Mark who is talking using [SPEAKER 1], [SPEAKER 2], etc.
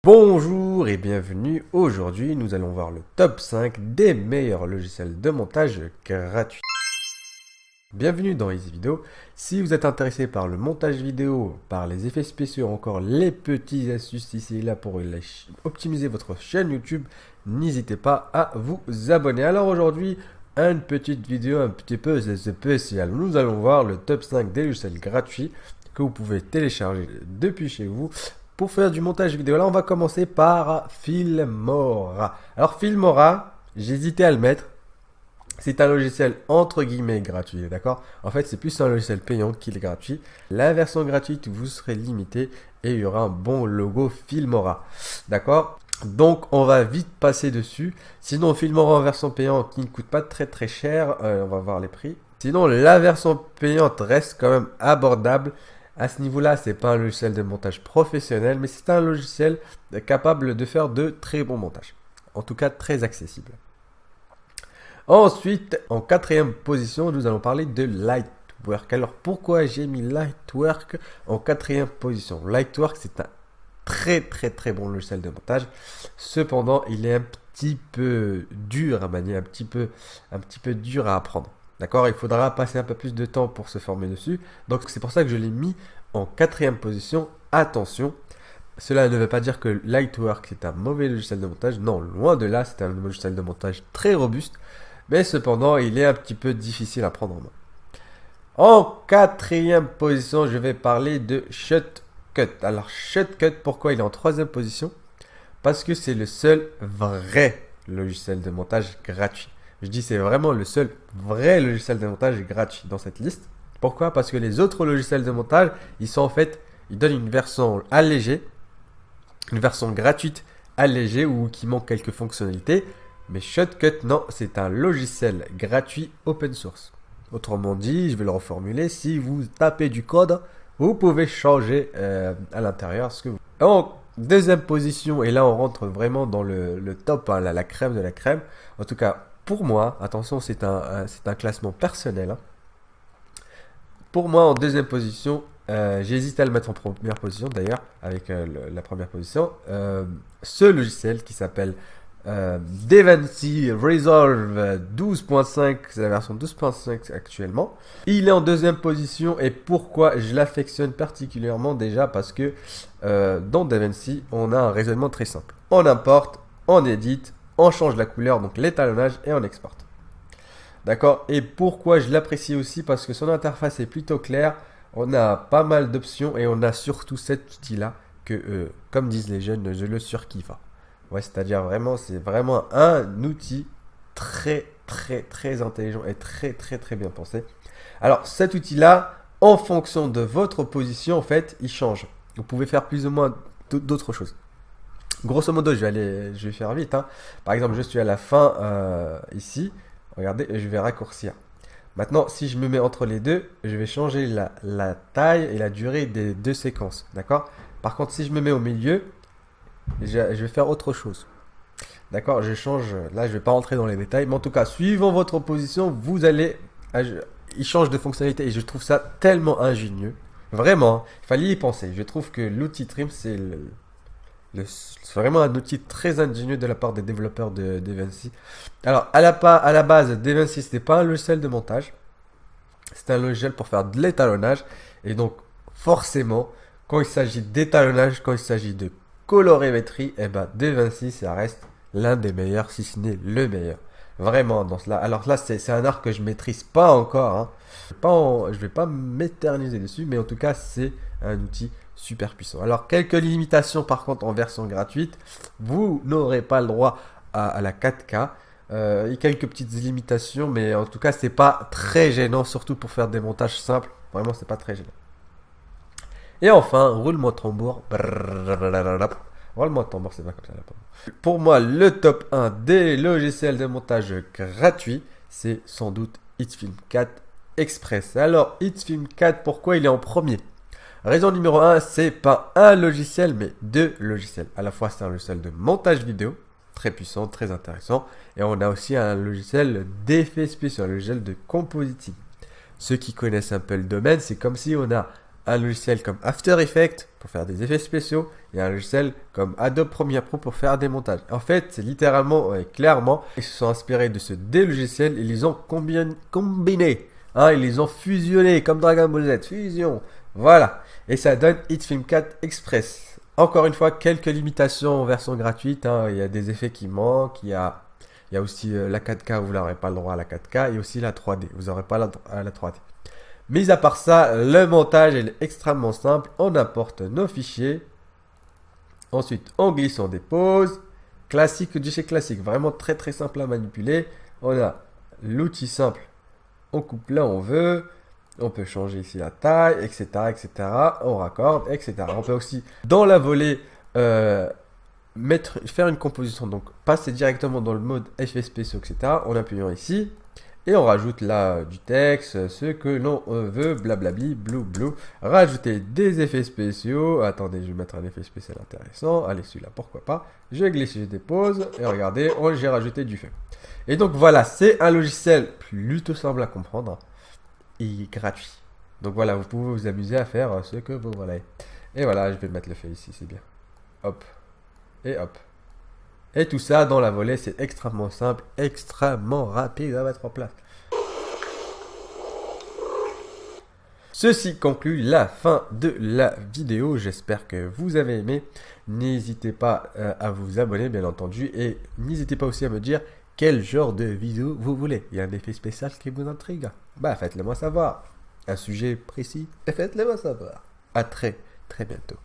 [SPEAKER 1] Bonjour et bienvenue. Aujourd'hui, nous allons voir le top 5 des meilleurs logiciels de montage gratuits. Bienvenue dans Easy Video. Si vous êtes intéressé par le montage vidéo, par les effets spéciaux, encore les petites astuces ici et là pour optimiser votre chaîne YouTube, n'hésitez pas à vous abonner. Alors aujourd'hui, une petite vidéo un petit peu spéciale. Nous allons voir le top 5 des logiciels gratuits que vous pouvez télécharger depuis chez vous pour faire du montage vidéo. Là, on va commencer par Filmora. Alors Filmora, j'hésitais à le mettre. C'est un logiciel entre guillemets gratuit, d'accord? En fait, c'est plus un logiciel payant qu'il est gratuit. La version gratuite, vous serez limité et il y aura un bon logo Filmora, d'accord? Donc, on va vite passer dessus. Sinon, Filmora en version payante qui ne coûte pas très cher, on va voir les prix. Sinon, la version payante reste quand même abordable. À ce niveau-là, c'est pas un logiciel de montage professionnel, mais c'est un logiciel capable de faire de très bons montages. En tout cas, très accessible. Ensuite, en quatrième position, nous allons parler de Lightwork. Alors, pourquoi j'ai mis Lightwork en quatrième position? Lightwork, c'est un très bon logiciel de montage. Cependant, il est un petit peu dur à manier, un petit peu dur à apprendre. D'accord? Il faudra passer un peu plus de temps pour se former dessus. Donc, c'est pour ça que je l'ai mis en quatrième position. Attention, cela ne veut pas dire que Lightwork est un mauvais logiciel de montage. Non, loin de là, c'est un logiciel de montage très robuste. Mais cependant, il est un petit peu difficile à prendre en main. En quatrième position, je vais parler de Shotcut. Alors, Shotcut, pourquoi il est en troisième position? Parce que c'est le seul vrai logiciel de montage gratuit. Je dis c'est vraiment le seul vrai logiciel de montage gratuit dans cette liste. Pourquoi? Parce que les autres logiciels de montage, ils donnent une version allégée, une version gratuite allégée ou qui manque quelques fonctionnalités. Mais Shotcut, non, c'est un logiciel gratuit open source. Autrement dit, je vais le reformuler, si vous tapez du code, vous pouvez changer à l'intérieur ce que vous voulez. En deuxième position, et là on rentre vraiment dans le top, hein, la crème de la crème. En tout cas, pour moi, attention, c'est un classement personnel. Hein. Pour moi, en deuxième position, j'hésite à le mettre en première position d'ailleurs, avec la première position. Ce logiciel qui s'appelle DaVinci Resolve 12.5, c'est la version 12.5 actuellement. Il est en deuxième position et pourquoi je l'affectionne particulièrement déjà parce que dans DaVinci, on a un raisonnement très simple. On importe, on édite, on change la couleur, donc l'étalonnage et on exporte. D'accord? Et pourquoi je l'apprécie aussi? Parce que son interface est plutôt claire, on a pas mal d'options et on a surtout cet outil-là que, comme disent les jeunes, je le surkiffe. Ouais, c'est-à-dire vraiment, c'est vraiment un outil très intelligent et très bien pensé. Alors cet outil-là, en fonction de votre position, en fait, il change. Vous pouvez faire plus ou moins d'autres choses. Grosso modo, je vais faire vite. Hein. Par exemple, je suis à la fin ici. Regardez, je vais raccourcir. Maintenant, si je me mets entre les deux, je vais changer la taille et la durée des deux séquences. D'accord? Par contre, si je me mets au milieu, je vais faire autre chose. D'accord? Je change. Là, je ne vais pas rentrer dans les détails. Mais en tout cas, suivant votre position, vous allez... Il change de fonctionnalité et je trouve ça tellement ingénieux. Vraiment, il fallait y penser. Je trouve que l'outil Trim, c'est vraiment un outil très ingénieux de la part des développeurs de DaVinci. Alors, à la base, DaVinci, ce n'était pas un logiciel de montage. C'était un logiciel pour faire de l'étalonnage. Et donc, forcément, quand il s'agit d'étalonnage, quand il s'agit de colorimétrie, eh ben, DaVinci, ça reste l'un des meilleurs, si ce n'est le meilleur. Vraiment, dans cela. Alors là, c'est un art que je maîtrise pas encore. Hein. Je vais pas m'éterniser dessus, mais en tout cas, c'est un outil super puissant. Alors, quelques limitations par contre en version gratuite. Vous n'aurez pas le droit à la 4K. Et quelques petites limitations, mais en tout cas, c'est pas très gênant, surtout pour faire des montages simples. Vraiment, c'est pas très gênant. Et enfin, roulement de tambour. Roulement de tambour, c'est pas comme ça. Là. Pour moi, le top 1 des logiciels de montage gratuits, c'est sans doute HitFilm 4 Express. Alors, HitFilm 4, pourquoi il est en premier? Raison numéro 1, c'est pas un logiciel, mais deux logiciels. À la fois, c'est un logiciel de montage vidéo, très puissant, très intéressant. Et on a aussi un logiciel d'effets spéciaux, un logiciel de compositing. Ceux qui connaissent un peu le domaine, c'est comme si on a un logiciel comme After Effects pour faire des effets spéciaux et un logiciel comme Adobe Premiere Pro pour faire des montages. En fait, c'est littéralement, clairement, ils se sont inspirés de ces deux logiciels et ils les ont combinés. Hein, ils les ont fusionnés comme Dragon Ball Z. Fusion. Voilà. Et ça donne HitFilm 4 Express. Encore une fois, quelques limitations en version gratuite. Hein. Il y a des effets qui manquent. Il y a aussi la 4K, vous n'aurez pas le droit à la 4K. Et aussi la 3D. Vous n'aurez pas la 3D. Mis à part ça, le montage est extrêmement simple. On importe nos fichiers. Ensuite, on glisse, on dépose. Classique du chez classique. Vraiment très très simple à manipuler. On a l'outil simple. On coupe là où on veut. On peut changer ici la taille, etc. etc. On raccorde, etc. On peut aussi, dans la volée, faire une composition. Donc, passer directement dans le mode effets spéciaux, etc. En appuyant ici. Et on rajoute là du texte, ce que l'on veut, blablabli, blou. Rajouter des effets spéciaux. Attendez, je vais mettre un effet spécial intéressant. Allez, celui-là, pourquoi pas. Je glisse, je dépose. Et regardez, j'ai rajouté du feu. Et donc voilà, c'est un logiciel plutôt simple à comprendre et gratuit. Donc voilà, vous pouvez vous amuser à faire ce que vous voulez. Et voilà, je vais mettre le feu ici, c'est bien. Hop. Et hop. Et tout ça dans la volée, c'est extrêmement simple, extrêmement rapide à mettre en place. Ceci conclut la fin de la vidéo. J'espère que vous avez aimé. N'hésitez pas à vous abonner, bien entendu. Et n'hésitez pas aussi à me dire quel genre de vidéo vous voulez. Il y a un effet spécial qui vous intrigue. Bah, faites-le moi savoir. Un sujet précis, faites-le moi savoir. À très, très bientôt.